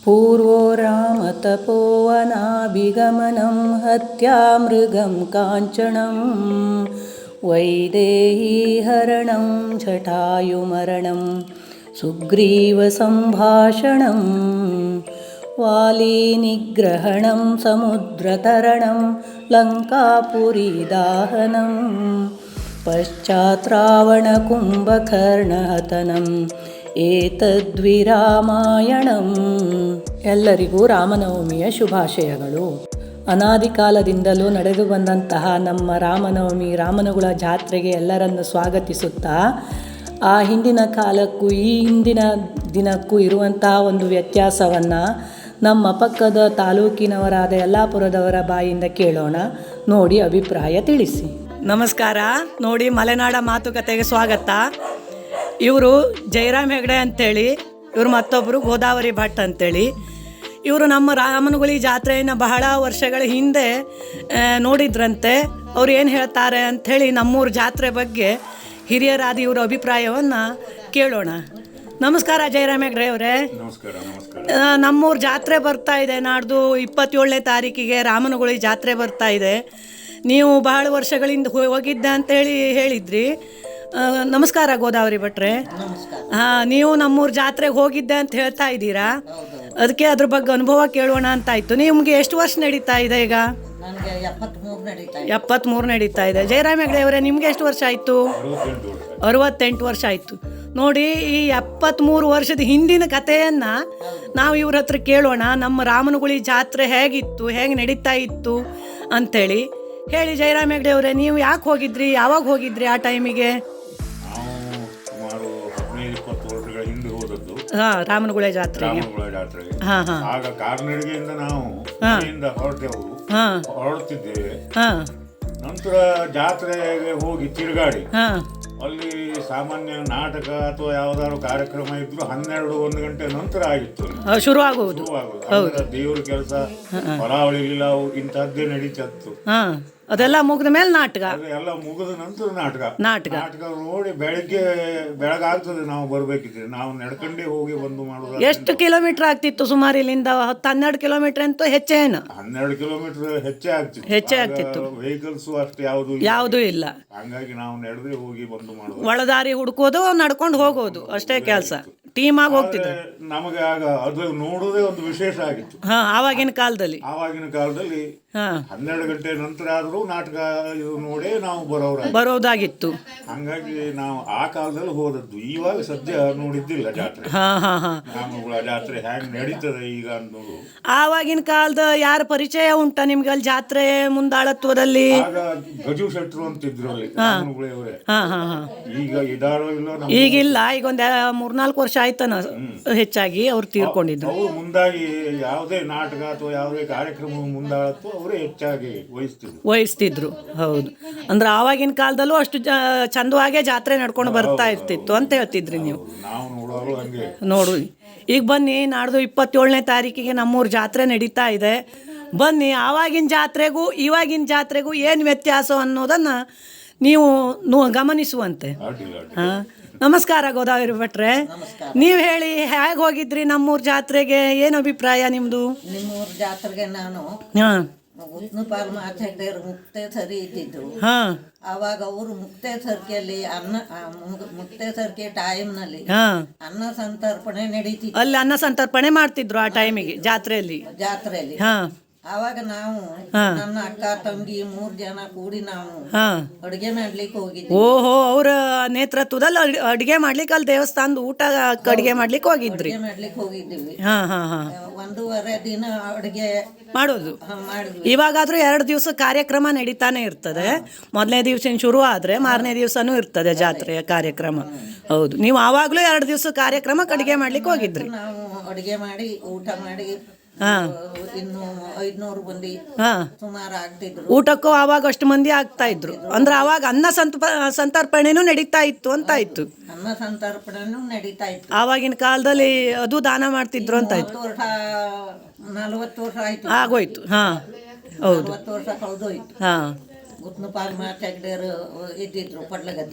पूर्वो रामतपोवनाभिगमनं हत्यामृगं काञ्चनं वैदेहीहरणं जटायुमरणं सुग्रीवसम्भाषणं वालीनिग्रहणं समुद्रतरणं लङ्कापुरीदाहनं पश्चात्रावणकुम्भकर्णहतनं ಏತದ್ವಿರಾಮಾಯಣಂ. ಎಲ್ಲರಿಗೂ ರಾಮನವಮಿಯ ಶುಭಾಶಯಗಳು. ಅನಾದಿ ಕಾಲದಿಂದಲೂ ನಡೆದು ಬಂದಂತಹ ನಮ್ಮ ರಾಮನವಮಿ ರಾಮನಗುಳ ಜಾತ್ರೆಗೆ ಎಲ್ಲರನ್ನು ಸ್ವಾಗತಿಸುತ್ತಾ, ಆ ಹಿಂದಿನ ಕಾಲಕ್ಕೂ ಈ ಹಿಂದಿನ ದಿನಕ್ಕೂ ಇರುವಂತಹ ಒಂದು ವ್ಯತ್ಯಾಸವನ್ನು ನಮ್ಮ ಪಕ್ಕದ ತಾಲೂಕಿನವರಾದ ಯಲ್ಲಾಪುರದವರ ಬಾಯಿಂದ ಕೇಳೋಣ. ನೋಡಿ ಅಭಿಪ್ರಾಯ ತಿಳಿಸಿ. ನಮಸ್ಕಾರ. ನೋಡಿ, ಮಲೆನಾಡ ಮಾತುಕತೆಗೆ ಸ್ವಾಗತ. ಇವರು ಜಯರಾಮ್ ಹೆಗ್ಡೆ ಅಂಥೇಳಿ, ಇವರು ಮತ್ತೊಬ್ಬರು ಗೋದಾವರಿ ಭಟ್ ಅಂಥೇಳಿ. ಇವರು ನಮ್ಮ ರಾಮನಗುಳಿ ಜಾತ್ರೆಯನ್ನು ಬಹಳ ವರ್ಷಗಳ ಹಿಂದೆ ನೋಡಿದ್ರಂತೆ. ಅವ್ರು ಏನು ಹೇಳ್ತಾರೆ ಅಂಥೇಳಿ ನಮ್ಮೂರ ಜಾತ್ರೆ ಬಗ್ಗೆ ಹಿರಿಯರಾದ ಇವ್ರ ಅಭಿಪ್ರಾಯವನ್ನು ಕೇಳೋಣ. ನಮಸ್ಕಾರ ಜಯರಾಮ್ ಹೆಗ್ಡೆ ಅವರೇ. ನಮ್ಮೂರ ಜಾತ್ರೆ ಬರ್ತಾ ಇದೆ. ನಾಡ್ದು 27ನೇ ತಾರೀಕಿಗೆ ರಾಮನಗುಳಿ ಜಾತ್ರೆ ಬರ್ತಾ ಇದೆ. ನೀವು ಬಹಳ ವರ್ಷಗಳಿಂದ ಹೋಗಿದ್ದೆ ಅಂತೇಳಿ ಹೇಳಿದ್ರಿ. ನಮಸ್ಕಾರ ಗೋದಾವರಿ ಭಟ್ರೆ. ನೀವು ನಮ್ಮೂರ ಜಾತ್ರೆಗೆ ಹೋಗಿದ್ದೆ ಅಂತ ಹೇಳ್ತಾ ಇದ್ದೀರಾ. ಅದಕ್ಕೆ ಅದ್ರ ಬಗ್ಗೆ ಅನುಭವ ಕೇಳೋಣ ಅಂತಾಯಿತು. ನಿಮಗೆ ಎಷ್ಟು ವರ್ಷ ನಡೀತಾ ಇದೆ ಈಗ? 73 ನಡೀತಾ ಇದೆ. ಜಯರಾಮ್ ಹೆಗ್ಡೆ ಅವರೇ, ನಿಮ್ಗೆ ಎಷ್ಟು ವರ್ಷ ಆಯಿತು? 68 ವರ್ಷ ಆಯಿತು. ನೋಡಿ, ಈ 73 ವರ್ಷದ ಹಿಂದಿನ ಕಥೆಯನ್ನು ನಾವು ಇವ್ರ ಹತ್ರ ಕೇಳೋಣ. ನಮ್ಮ ರಾಮನಗುಳಿ ಜಾತ್ರೆ ಹೇಗಿತ್ತು, ಹೇಗೆ ನಡೀತಾ ಇತ್ತು ಅಂಥೇಳಿ ಹೇಳಿ. ಜಯರಾಮ್ ಹೆಗ್ಡೆ ಅವರೇ, ನೀವು ಯಾಕೆ ಹೋಗಿದ್ರಿ, ಯಾವಾಗ ಹೋಗಿದ್ರಿ ಆ ಟೈಮಿಗೆ? ರಾಮನಗುಳಿ ಜಾತ್ರೆಗೆ. ಆಗ ಕಾಲ್ನಡಿಗೆಯಿಂದ ನಾವು ಹೊರಡ್ತಿದ್ದೇವೆ. ನಂತರ ಜಾತ್ರೆಗೆ ಹೋಗಿ ತಿರುಗಾಡಿ ಅಲ್ಲಿ ಸಾಮಾನ್ಯ ನಾಟಕ ಅಥವಾ ಯಾವ್ದಾದ್ರು ಕಾರ್ಯಕ್ರಮ ಇದ್ರು 12-1 ಗಂಟೆ ನಂತರ ಆಗಿತ್ತು ಶುರು ಆಗುವುದು. ದೇವ್ರ ಕೆಲಸ, ಹೊರಾವಳಿ ಲೀಲಾವು ಇಂಥದ್ದೇ ನಡೀತಿತ್ತು. ಅದೆಲ್ಲ ಮುಗಿದ ಮೇಲೆ ನಾಟಕ, ಎಲ್ಲ ಮುಗಿದ ನಂತರ ನಾಟಕ ನೋಡಿ ಬೆಳಗಾಗ್ತದೆ. ನಾವು ಬರ್ಬೇಕಿದ್ರೆ ನಾವು ನಡ್ಕೊಂಡೇ ಹೋಗಿ ಬಂದು ಮಾಡೋದು. ಎಷ್ಟು ಕಿಲೋಮೀಟರ್ ಆಗ್ತಿತ್ತು ಸುಮಾರು ಇಲ್ಲಿಂದ? 10-12 ಕಿಲೋಮೀಟರ್ ಅಂತೂ ಹೆಚ್ಚೇನು? 12 ಕಿಲೋಮೀಟರ್ ಹೆಚ್ಚೇ ಆಗ್ತಿತ್ತು. ವೆಹಿಕಲ್ಸ್ ಅಷ್ಟು ಯಾವುದೂ ಇಲ್ಲ. ಹಂಗಾಗಿ ನಾವು ನಡೆದೇ ಹೋಗಿ ಬಂದು ಮಾಡೋದು. ಒಳದಾರಿ ಹುಡ್ಕೋದು, ನಡ್ಕೊಂಡು ಹೋಗೋದು ಅಷ್ಟೇ ಕೆಲಸ. ಟೀಮ್ ಆಗಿ ಹೋಗ್ತಿದ್ರು. ನಮಗೆ ಆಗ ಅದು ನೋಡೋದೇ ಒಂದು ವಿಶೇಷ ಆಗಿತ್ತು. ಆವಾಗಿನ ಕಾಲದಲ್ಲಿ 12 ಗಂಟೆ ನಂತರ ಆದ್ರೂ ನಾಟಕ ಇದು ನೋಡಿ ನಾವು ಬರೋದಾಗಿತ್ತು. ಹಂಗಾಗಿ ನಾವು ಆ ಕಾಲದಲ್ಲಿ ಹೋದದ್ದು. ಇವಾಗ ಸದ್ಯ ನೋಡಿದ್ದಿಲ್ಲ ಜಾತ್ರೆ. ರಾಮನಗುಳ ಜಾತ್ರೆ ಹ್ಯಾಂಗ್ ನಡೀತದೆ ಈಗ ಅನ್ನೋದು. ಆವಾಗಿನ ಕಾಲದ ಯಾರ ಪರಿಚಯ ಉಂಟಾ ನಿಮ್ಗೆ ಅಲ್ಲಿ ಜಾತ್ರೆ ಮುಂದಾಳತ್ವದಲ್ಲಿ? ಆಗ ಗಜು ಶೆಟ್ರು ಅಂತಿದ್ರು ಅಲ್ಲಿ ರಾಮನಗುಳಿಯವರೇ. ಈಗ ಇದಾರೋ ಇಲ್ಲ, ಈಗಿಲ್ಲ. ಈಗ ಒಂದ್ 3-4 ವರ್ಷ ಆಯ್ತಾನ ಹೆಚ್ಚಾಗಿ ಅವ್ರು ತೀರ್ಕೊಂಡಿದ್ರು. ಅವ್ರು ಮುಂದಾಗಿ ಯಾವುದೇ ನಾಟಕ ಅಥವಾ ಯಾವುದೇ ಕಾರ್ಯಕ್ರಮ ಮುಂದಾಳತ್ವ ಅವರೇ ಹೆಚ್ಚಾಗಿ ವಹಿಸ್ತಿದ್ರು. ಹೌದು. ಅಂದ್ರೆ ಆವಾಗಿನ ಕಾಲದಲ್ಲೂ ಅಷ್ಟು ಚಂದವಾಗೇ ಜಾತ್ರೆ ನಡ್ಕೊಂಡು ಬರ್ತಾ ಇರ್ತಿತ್ತು ಅಂತ ಹೇಳ್ತಿದ್ರಿ ನೀವು. ನೋಡು, ಈಗ ಬನ್ನಿ, ನಾಡ್ದು 27ನೇ ತಾರೀಕಿಗೆ ನಮ್ಮೂರ ಜಾತ್ರೆ ನಡೀತಾ ಇದೆ. ಬನ್ನಿ, ಆವಾಗಿನ ಜಾತ್ರೆಗೂ ಇವಾಗಿನ ಜಾತ್ರೆಗೂ ಏನು ವ್ಯತ್ಯಾಸ ಅನ್ನೋದನ್ನು ನೀವು ಗಮನಿಸುವಂತೆ. ನಮಸ್ಕಾರ ಗೋದಾವರಿ ಭಟ್ರೆ. ನೀವು ಹೇಳಿ, ಹೇಗೆ ಹೋಗಿದ್ರಿ ನಮ್ಮೂರ ಜಾತ್ರೆಗೆ? ಏನು ಅಭಿಪ್ರಾಯ ನಿಮ್ಮದು? ನಿಮ್ಮೂರ ಜಾತ್ರೆಗೆ ನಾನು ಮುಕ್ತೇಸರಿ ಇದ್ದಿದ್ರು. ಅವಾಗ ಅವರು ಮುಕ್ತೇಸರಿಕೆಯಲ್ಲಿ ಮುಕ್ತೇಸರಿಕೆ ಟೈಮ್ನಲ್ಲಿ ಅನ್ನ ಸಂತರ್ಪಣೆ ನಡೀತಿತ್ತು. ಅಲ್ಲಿ ಅನ್ನ ಸಂತರ್ಪಣೆ ಮಾಡ್ತಿದ್ರು ಆ ಟೈಮಿಗೆ ಜಾತ್ರೆಯಲ್ಲಿ. ಆವಾಗ ನಾವು ನನ್ನ ಅಕ್ಕ ತಂಗಿ 3 ಜನ ಕೂಡಿ ನಾವು ಅಡುಗೆ ಮಾಡ್ಲಿಕ್ಕೆ ಹೋಗಿದ್ವಿ. ಓಹೋ, ಅವರ ನೇತೃತ್ವದಲ್ಲಿ ಅಡುಗೆ ಮಾಡ್ಲಿಕ್ಕೆ ಅಲ್ಲಿ ದೇವಸ್ಥಾನದ ಊಟ ಅಡುಗೆ ಮಾಡ್ಲಿಕ್ಕೆ ಹೋಗಿದ್ರಿ? ಹೋಗಿದ್ವಿ. 1.5 ದಿನ ಅಡುಗೆ ಮಾಡೋದು. ಇವಾಗಾದ್ರೂ 2 ದಿವಸ ಕಾರ್ಯಕ್ರಮ ನಡೀತಾನೆ ಇರ್ತದೆ. ಮೊದಲನೇ ದಿವಸ ಶುರು ಆದ್ರೆ ಮಾರನೇ ದಿವಸನೂ ಇರ್ತದೆ ಜಾತ್ರೆಯ ಕಾರ್ಯಕ್ರಮ. ಹೌದು. ನೀವು ಆವಾಗ್ಲೂ 2 ದಿವಸ ಕಾರ್ಯಕ್ರಮಕ್ಕೆ ಅಡುಗೆ ಮಾಡ್ಲಿಕ್ಕೆ ಹೋಗಿದ್ರಿ? ನಾವು ಅಡುಗೆ ಮಾಡಿ ಊಟ ಮಾಡಿ ಇನ್ನು 500 ಮಂದಿ ಸುಮಾರು ಆಗ್ತಿದ್ರು. ಊಟಕ್ಕೂ ಆವಾಗ ಅಷ್ಟು ಮಂದಿ ಆಗ್ತಾ ಇದ್ರು. ಅಂದ್ರೆ ಅವಾಗ ಅನ್ನ ಸಂತರ್ಪಣೆನೂ ನಡೀತಾ ಇತ್ತು ಅಂತ ಆಯ್ತು. ಅನ್ನ ಸಂತರ್ಪಣೆನೂ ನಡೀತಾ ಇತ್ತು ಆವಾಗಿನ ಕಾಲದಲ್ಲಿ. ಅದು ದಾನ ಮಾಡ್ತಿದ್ರು ಅಂತ ಆಯ್ತು. 40 ವರ್ಷ ಆಯ್ತು ಆಗೋಯ್ತು. ಹೌದು, 40 ವರ್ಷ ಕಳೆದೋಯ್ತು.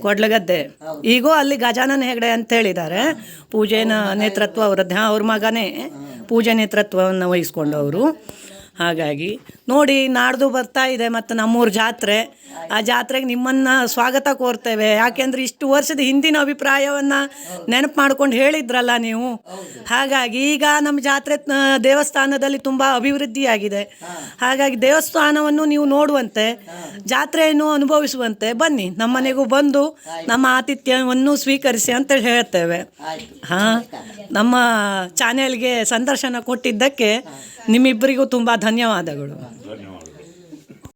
ಕೊಡ್ಲಗದ್ದೆ. ಈಗೂ ಅಲ್ಲಿ ಗಜಾನನ ಹೆಗಡೆ ಅಂತ ಹೇಳಿದ್ದಾರೆ. ಪೂಜೆನ ನೇತೃತ್ವ ಅವ್ರದ್ದು. ಅವ್ರ ಮಗನೇ ಪೂಜೆ ನೇತೃತ್ವವನ್ನು ವಹಿಸ್ಕೊಂಡವರು. ಹಾಗಾಗಿ ನೋಡಿ, ನಾಡ್ದು ಬರ್ತಾ ಇದೆ ಮತ್ತು ನಮ್ಮೂರ ಜಾತ್ರೆ. ಆ ಜಾತ್ರೆಗೆ ನಿಮ್ಮನ್ನು ಸ್ವಾಗತ ಕೋರ್ತೇವೆ. ಯಾಕೆಂದರೆ ಇಷ್ಟು ವರ್ಷದ ಹಿಂದಿನ ಅಭಿಪ್ರಾಯವನ್ನು ನೆನಪು ಮಾಡ್ಕೊಂಡು ಹೇಳಿದ್ರಲ್ಲ ನೀವು. ಹಾಗಾಗಿ ಈಗ ನಮ್ಮ ಜಾತ್ರೆ ದೇವಸ್ಥಾನದಲ್ಲಿ ತುಂಬ ಅಭಿವೃದ್ಧಿಯಾಗಿದೆ. ಹಾಗಾಗಿ ದೇವಸ್ಥಾನವನ್ನು ನೀವು ನೋಡುವಂತೆ, ಜಾತ್ರೆಯನ್ನು ಅನುಭವಿಸುವಂತೆ ಬನ್ನಿ, ನಮ್ಮನೆಗೂ ಬಂದು ನಮ್ಮ ಆತಿಥ್ಯವನ್ನು ಸ್ವೀಕರಿಸಿ ಅಂತ ಹೇಳ್ತೇವೆ. ಹಾಂ, ನಮ್ಮ ಚಾನೆಲ್ಗೆ ಸಂದರ್ಶನ ಕೊಟ್ಟಿದ್ದಕ್ಕೆ ನಿಮ್ಮಿಬ್ಬರಿಗೂ ತುಂಬ ಧನ್ಯವಾದಗಳು.